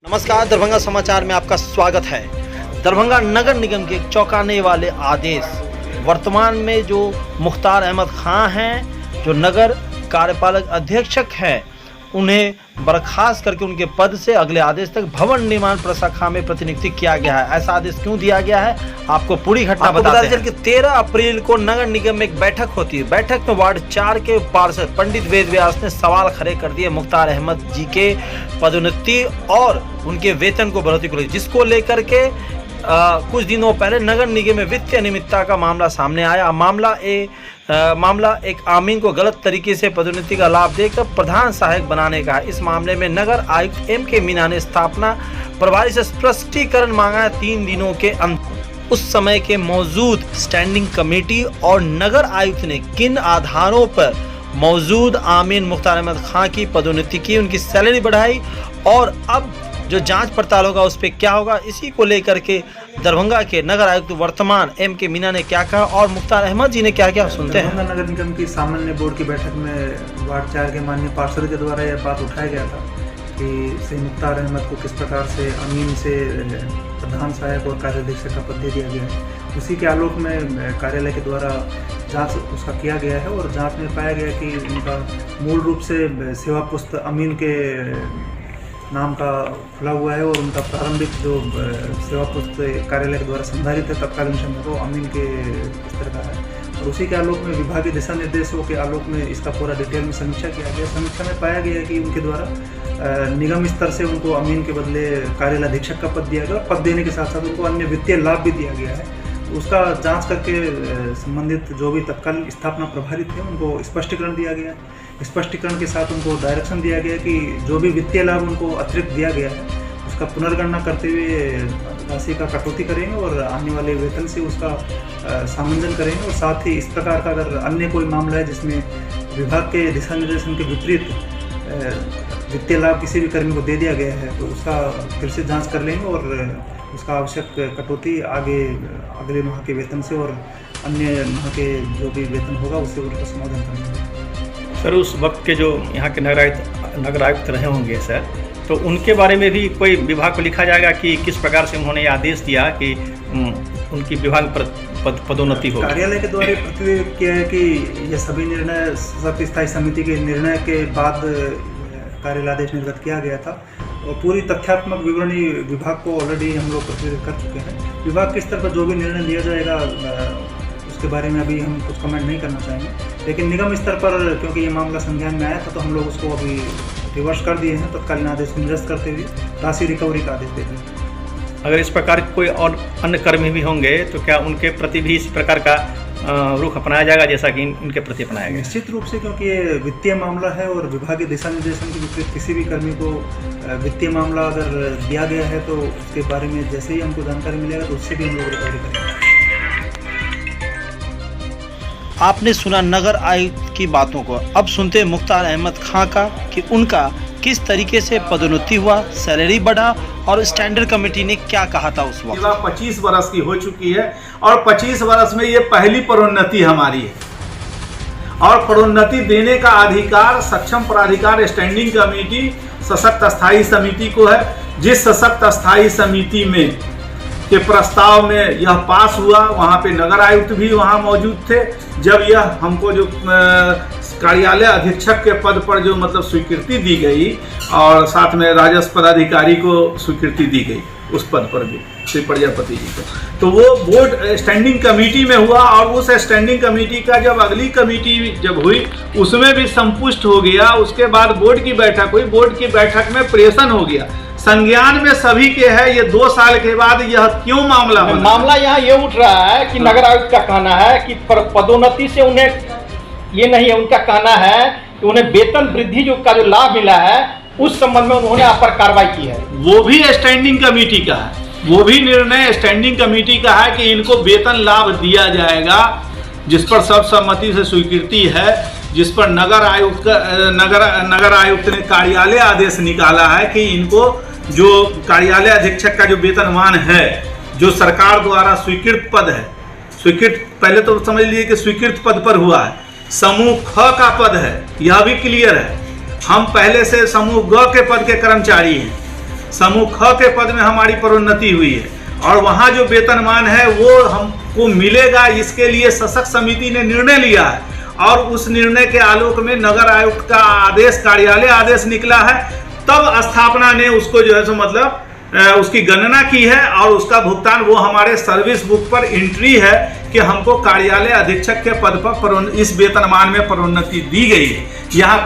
नमस्कार, दरभंगा समाचार में आपका स्वागत है। दरभंगा नगर निगम के चौंकाने वाले आदेश। वर्तमान में जो मुख्तार अहमद खां हैं, जो नगर कार्यपालक अधीक्षक हैं, उन्हें बर्खास्त करके उनके पद से अगले आदेश तक भवन निर्माण प्रशाखा में प्रतिनियुक्ति किया गया है। ऐसा आदेश क्यों दिया गया है, आपको पूरी घटना बताते हैं कि 13 अप्रैल को नगर निगम में एक बैठक होती है। बैठक में वार्ड 4 के पार्षद पंडित वेद व्यास ने सवाल खड़े कर दिए मुख्तार अहमद जी के पदोन्नति और उनके वेतन को बढ़ोतरी को, जिसको लेकर के कुछ दिनों पहले नगर निगम में वित्तीय अनियमितता का मामला सामने आया। मामला एक आमीन को गलत तरीके से पदोन्नति का लाभ देकर प्रधान सहायक बनाने का है। इस मामले में नगर आयुक्त M.K. मीना ने स्थापना प्रभारी से स्पष्टीकरण मांगा है 3 दिनों के अंदर। उस समय के मौजूद स्टैंडिंग कमेटी और नगर आयुक्त ने किन आधारों पर मौजूद आमीन मुख्तार अहमद खां की पदोन्नति की, उनकी सैलरी बढ़ाई और अब जो जांच पड़ताल होगा उस पर क्या होगा, इसी को लेकर के दरभंगा के नगर आयुक्त वर्तमान M.K. मीना ने क्या कहा और मुख्तार अहमद जी ने क्या क्या, सुनते हैं। दरभंगा नगर निगम की सामान्य बोर्ड की बैठक में वार्ड 4 के माननीय पार्षद के द्वारा यह बात उठाया गया था कि श्री मुख्तार अहमद को किस प्रकार से अमीन से प्रधान सहायक और कार्याध्यक्ष का पद दे दिया गया है। उसी के आलोक में कार्यालय के द्वारा जांच उसका किया गया है और जांच में पाया गया कि उनका मूल रूप से सेवा पुस्त अमीन के नाम का खुला हुआ है और उनका प्रारंभिक जो सेवा पुस्त कार्यालय के द्वारा संधारित है तत्कालीन समय वो अमीन के स्तर का है। और उसी के आलोक में विभागीय दिशा निर्देशों के आलोक में इसका पूरा डिटेल में समीक्षा किया गया। समीक्षा में पाया गया कि उनके द्वारा निगम स्तर से उनको अमीन के बदले कार्यालय अधीक्षक का पद दिया गया और पद देने के साथ साथ उनको अन्य वित्तीय लाभ भी दिया गया है। उसका जांच करके संबंधित जो भी तत्कालीन स्थापना प्रभारी थे उनको स्पष्टीकरण दिया गया। स्पष्टीकरण के साथ उनको डायरेक्शन दिया गया कि जो भी वित्तीय लाभ उनको अतिरिक्त दिया गया है उसका पुनर्गणना करते हुए राशि का कटौती करेंगे और आने वाले वेतन से उसका सामंजन करेंगे। और साथ ही इस प्रकार का अगर अन्य कोई मामला है जिसमें विभाग के दिशा निर्देशन के विपरीत वित्तीय लाभ किसी भी कर्मी को दे दिया गया है तो उसका फिर से जाँच कर लेंगे और उसका आवश्यक कटौती अगले माह के वेतन से और अन्य माह के जो भी वेतन होगा उससे उनका समाधान करेंगे। सर, उस वक्त के जो यहाँ के नगर आयुक्त रहे होंगे सर, तो उनके बारे में भी कोई विभाग को लिखा जाएगा कि किस प्रकार से उन्होंने आदेश दिया कि उनकी विभाग पर पदोन्नति हो। कार्यालय के द्वारा प्रतिवेदन किया है कि यह सभी निर्णय सत्य स्थायी समिति के निर्णय के बाद कार्यालय आदेश निर्गत किया गया था और पूरी तथ्यात्मक विवरणी विभाग को ऑलरेडी हम लोग प्रतिवेदित कर चुके हैं। विभाग के स्तर पर जो भी निर्णय लिया जाएगा उसके बारे में अभी हम कुछ कमेंट नहीं करना चाहेंगे, लेकिन निगम स्तर पर क्योंकि ये मामला संज्ञान में आया था तो हम लोग उसको अभी रिवर्स कर दिए हैं, तत्कालीन आदेश निरस्त करते हुए राशि रिकवरी का आदेश दे दिए। अगर इस प्रकार कोई और अन्य कर्मी भी होंगे तो क्या उनके प्रति भी इस प्रकार का रुख अपनाया जाएगा जैसा कि इनके प्रति अपनाया गया? निश्चित रूप से, क्योंकि ये वित्तीय मामला है और विभागीय दिशा निर्देशन के विपरीत किसी भी कर्मी को वित्तीय मामला अगर दिया गया है तो उसके बारे में जैसे ही हमको जानकारी मिलेगा तो उससे भी हम लोग रिकवरी करेंगे। आपने सुना नगर आयुक्त की बातों को, अब सुनते हैं मुख्तार अहमद खां का कि उनका किस तरीके से पदोन्नति हुआ, सैलरी बढ़ा और स्टैंडर्ड कमेटी ने क्या कहा था उस वक्त। 25 वर्ष की हो चुकी है और 25 वर्ष में ये पहली पदोन्नति हमारी है और पदोन्नति देने का अधिकार सक्षम प्राधिकार स्टैंडिंग कमेटी सशक्त स्थायी समिति को है। जिस सशक्त स्थायी समिति में के प्रस्ताव में यह पास हुआ, वहाँ पे नगर आयुक्त भी वहाँ मौजूद थे जब यह हमको जो कार्यालय अधीक्षक के पद पर जो मतलब स्वीकृति दी गई और साथ में राजस्व पदाधिकारी को स्वीकृति दी गई उस पद पर भी श्री प्रजापति जी को, तो वो बोर्ड स्टैंडिंग कमेटी में हुआ और उस स्टैंडिंग कमेटी का जब अगली कमेटी जब हुई उसमें भी संपुष्ट हो गया। उसके बाद बोर्ड की बैठक हुई, बोर्ड की बैठक में प्रेषण हो गया, संज्ञान में सभी के है। ये 2 साल के बाद यह क्यों मामला बना? मामला यहाँ ये उठ रहा है कि नगर आयुक्त का कहना है कि पदोन्नति से उन्हें ये नहीं है, उनका कहना है कि उन्हें वेतन वृद्धि का जो लाभ मिला है उस संबंध में उन्होंने आप पर कार्रवाई की है। वो भी स्टैंडिंग कमेटी का है, वो भी निर्णय स्टैंडिंग कमेटी का है कि इनको वेतन लाभ दिया जाएगा, जिस पर सर्वसम्मति से स्वीकृति है, जिस पर नगर आयुक्त ने कार्यालय आदेश निकाला है कि इनको जो कार्यालय अधीक्षक का जो वेतनमान है जो सरकार द्वारा स्वीकृत पद है, स्वीकृत पहले तो समझ लीजिए कि स्वीकृत पद पर हुआ है, समूह ख का पद है, यह भी क्लियर है। हम पहले से समूह ग के पद के कर्मचारी हैं, समूह ख के पद में हमारी प्रोन्नति हुई है और वहाँ जो वेतनमान है वो हमको मिलेगा, इसके लिए सशक्त समिति ने निर्णय लिया है और उस निर्णय के आलोक में नगर आयुक्त का आदेश, कार्यालय आदेश निकला है। तब स्थापना ने उसको जो है सो मतलब उसकी गणना की है और उसका भुगतान वो हमारे सर्विस बुक पर एंट्री है कि हमको कार्यालय अधीक्षक के पद पर इस वेतनमान में प्रोन्नति दी गई है। यहाँ